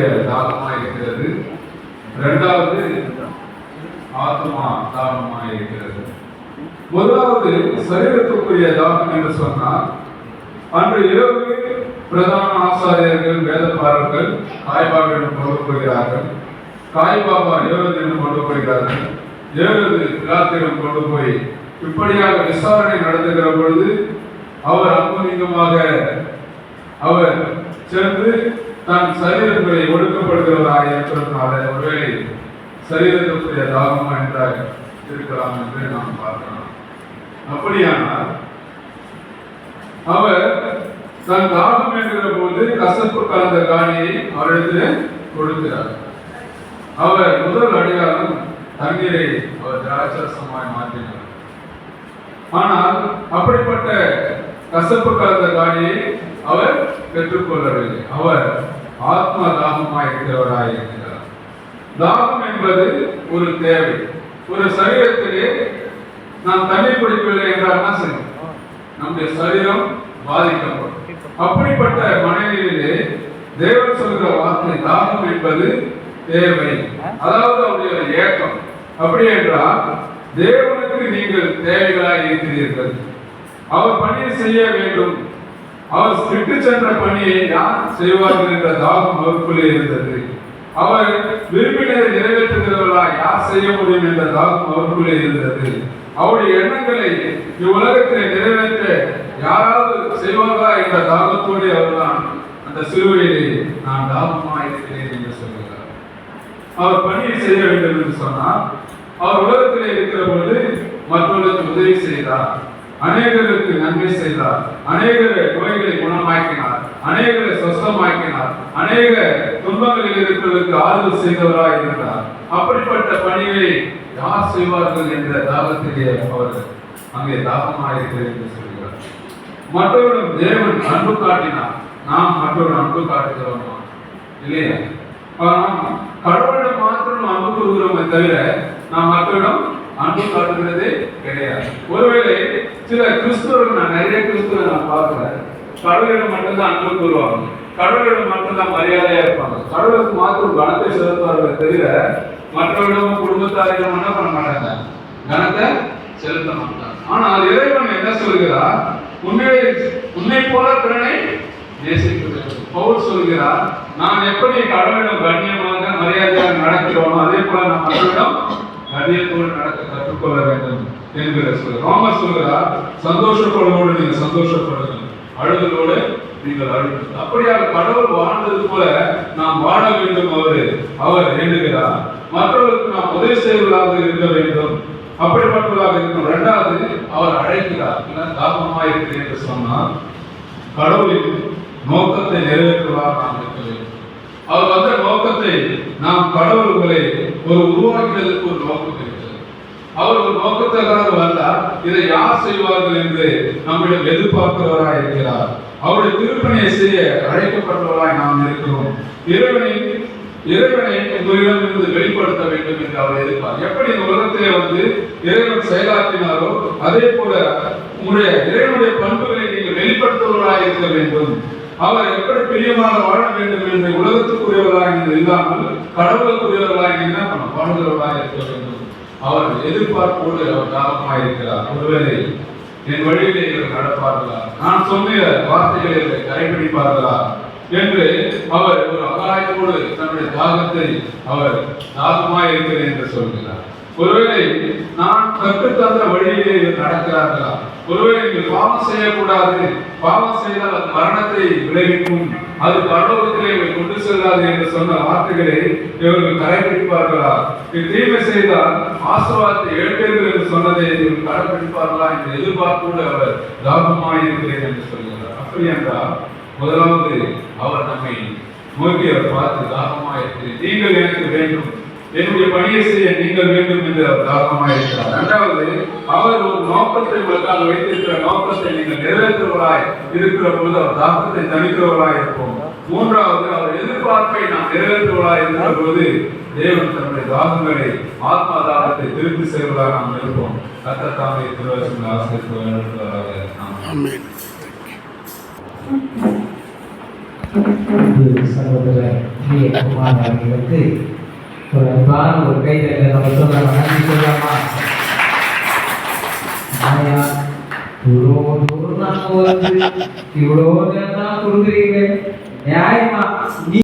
சரீரத்துக்குரிய தாகமாக இருக்கிறது. இரண்டாவது ஆத்மா தாகமாக இருக்கிறது. முதலாவது சரீரத்துக்குரிய தாகம் என்று சொன்னால், அன்று இரவு பிரதான ஆசாரியர்கள் வேதப்பாரர்கள் காய்பாவிடம் கொண்டு போகிறார்கள். காய்பாபா ஏவதிடம் கொண்டு போகிறார்கள். ஏவது பிலாத்திடம் கொண்டு போய் இப்படியாக விசாரணை நடத்துகிற பொழுது அவர் அங்குலிங்கமாக அவர் சென்று தன் சரீரங்களை ஒடுக்கப்படுகிறவராக இருக்கிறதுனால ஒருவேளை சரீரத்துக்குரிய தாகமா என்றால் இருக்கலாம் என்று நாம் பார்க்கலாம். அப்படியானால் அவர் தன் தாகம் என்கிற போது கசப்பு கலந்த காணியை அவரிடத்தில் கொடுக்கிறார். அவர் முதல் அடையாளம் தண்ணீரை அவர் திராட்சரசமாய் மாற்றினார். ஆனால் அப்படிப்பட்ட கசப்பு கலந்த காணியை அவர் பெற்றுக்கொள்ளவில்லை. அவர் ஆத்மா தாகமாய் இருக்கிறவராய் இருக்கிறார். தாகம் என்பது ஒரு தேவை. ஒரு சரீரத்திலே நாம் தண்ணீர் குடிக்கவில்லை என்றால் என்ன செய்யும்? நம்முடைய சரீரம் பாதிக்கப்படும். அப்படிப்பட்ட மனநிலையிலே தேவன் சொல்கிற வார்த்தை தாகம் என்பது தேவை, அதாவது அவருடைய ஏக்கம். அப்படி என்றால் தேவனுக்கு நீங்கள் தேவைகளாய் இருக்கிறீர்கள். அவர் பணியை செய்ய வேண்டும். அவர் விட்டு சென்ற பணியை யார் செய்வார்கள் என்ற தாகம் அவருக்குள்ளே இருந்தது. அவர் விரும்பினரை நிறைவேற்றுகிறவர்களா யார் செய்ய முடியும் என்ற தாகம் அவருக்குள்ளே இருந்தது. அவருடைய எண்ணங்களை இவ்வுலகத்திலே நிறைவேற்ற யாராவது செய்வார்களா என்ற தாகத்தோடு அவர்தான் அந்த சிலுவையிலே நான் தாகமாக இருக்கிறேன் என்று சொல்கிறார். அவர் பணியை செய்ய வேண்டும் என்று சொன்னால், அவர் உலகத்திலே இருக்கிற பொழுது மற்றவர்களுக்கு உதவி செய்தார், அநேகருக்கு நன்மை செய்தார், அநேகர் நோய்களை குணமாக்கினார், அநேகரை சொஸ்தமாக்கினார், அநேக துன்பங்களில் இருக்கிறவருக்கு ஆறுதல் செய்தவராக இருந்தார். அப்படிப்பட்ட பணியை யார் செய்வார்கள் என்ற தாகத்திலே அவர் அங்கே தாகமாக இருக்கிறேன் என்று சொல்கிறார். மற்றவரிடம் தேவன் அன்பு காட்டினார். நாம் மற்றவர்கள் அன்பு காட்டுகிறோமா? இல்லையா? கடவுளிடம் மாத்திரம் அன்பு கூறுகிறோமே தவிர நாம் மற்றவரிடம் அன்பு காட்டுகிறதே கிடையாது. ஒருவேளை சில கிறிஸ்துவர்கள், நான் நிறைய கிறிஸ்துவர்கள் நான் பார்க்கிறேன், கடவுளிடம் மட்டும்தான் அன்பு கூறுவாங்க, கடவுளிடம் மட்டும்தான் மரியாதையா இருப்பாங்க, கடவுளுக்கு மாத்திரம் கனத்தை செலுத்துவார்கள் தவிர மற்றவரிடம் குடும்பத்தாரிடம் என்ன பண்ண மாட்டாங்க, கனத்தை செலுத்த மாட்டாங்க. ஆனால் இறைவன் என்ன சொல்கிறார்? உன்னை போல பிறனை நேசிக்க வேண்டும். பவுல் சொல்கிறார், நான் எப்படி கடவுளிடம் கண்ணியமாக மரியாதையாக நடக்கிறோமோ அதே போல நாம் மற்றவரிடம் கண்ணியத்தோடு நடக்க கற்றுக்கொள்ள வேண்டும் என்கிற சொல்கிறார். ரோமர் சொல்கிறார், சந்தோஷப்படுவோடு நீங்கள் சந்தோஷப்படுங்கள், அழுதலோடு நீங்கள் அழுங்கள். அப்படியாக கடவுள் வாழ்ந்தது போல நாம் வாழ வேண்டும் அவர் எண்ணுகிறார். மற்றவர்களுக்கு நாம் உதவி செய்வதாக இருக்க வேண்டும், அப்படிப்பட்டவர்களாக இருக்கும். இரண்டாவது, அவர் அழைக்கிறார். தாபமாக இருக்கிறேன் என்று சொன்னால் கடவுளின் நோக்கத்தை நிறைவேற்றுவதாக நாம் இருக்க வேண்டும். அவர் வந்த நோக்கத்தை நாம் கடவுள்களை ஒரு உருவாக்கினதற்கு ஒரு நோக்கம் இருக்கிறது. அவர் ஒரு நோக்கத்திற்காக வந்தார். இதை யார் செய்வார்கள் என்று நம்மிடம் எதிர்பார்க்கிறவராய் இருக்கிறார். அவருடைய திருப்பணியை செய்ய அழைக்கப்பட்டவராய் நாம் இருக்கிறோம். இறைவனை உங்களிடமிருந்து வெளிப்படுத்த வேண்டும் என்று அவர் எதிர்ப்பார். எப்படி இந்த உலகத்திலே வந்து இறைவன் செயலாற்றினாரோ அதே போல உங்களுடைய இறைவனுடைய பண்புகளை நீங்கள் வெளிப்படுத்துவவராய் இருக்க வேண்டும். அவர் எப்படி பிரியமாக வாழ வேண்டும் என்று உலகத்துக்குரியவர்களாக நீங்கள் இல்லாமல் கடவுளுக்குரியவர்களாக என்ன பண்ண வாழ்கிறவர்களாக இருக்க வேண்டும். அவர் எதிர்பார்ப்போடு அவர் தாகமாக இருக்கிறார். ஒருவேளை என் வழியிலே இவர் நடப்பார்களா, நான் சொன்ன வார்த்தைகளை கடைபிடிப்பார்களா என்று அவர் ஒரு அகாயத்தோடு தன்னுடைய தாகத்தை அவர் தாகமாக இருக்கிறேன் என்று சொல்கிறார். ஒருவேளை நான் கற்றுத்தந்த வழியிலே நடக்கிறார்களா? ஒருவேளை நீங்கள் பாவம் செய்யக்கூடாது, பாவம் செய்தால் அது மரணத்தை விளைவிக்கும், அது பரலோகத்திலே கொண்டு செல்லாது என்று சொன்ன வார்த்தைகளை இவர்கள் கடைபிடிப்பார்களா? தீமை செய்தால் ஆசீர்வாதத்தை இழப்பீர்கள் என்று சொன்னதை இவர்கள் கடைபிடிப்பார்களா என்று எதிர்பார்ப்போடு அவர் தாகமாக இருக்கிறேன் என்று சொல்கிறார். அப்படி என்றால் முதலாவது அவர் நம்மை நோக்கி அவர் பார்த்து தாகமாக இருக்கிறேன், நீங்கள் எனக்கு வேண்டும், என்னுடைய பணியை செய்ய நீங்கள் வேண்டும் என்று அவர் தாகமாக இருக்கிறார். இரண்டாவது, அவர் ஒரு நோக்கத்தை உங்களுக்காக வைத்திருக்கிற நோக்கத்தை நீங்கள் நிறைவேற்றுவராய் இருக்கிற பொழுது அவர் தாகத்தை தணிக்கிறவராய் இருப்போம். மூன்றாவது, அவர் எதிர்பார்ப்பை நாம் நிறைவேற்றுவராய் இருக்கிற பொழுது தேவன் தன்னுடைய தாகங்களை ஆத்மா தாகத்தை திருப்பி செய்வதாக நாம் இருப்போம். கர்த்தர் திருவசன ஆசீர்வதிப்பாராக. சகோதரர் குமார் அவர்களுக்கு ஒரு அன்பான ஒரு கைதலை நம்ம சொல்லலாம். நன்றி சொல்லலாமா? ஆயா இவ்வளோ தூரம் நாங்கள் வந்து இவ்வளோ நேரம் தான் கொடுக்குறீங்க நியாயமா?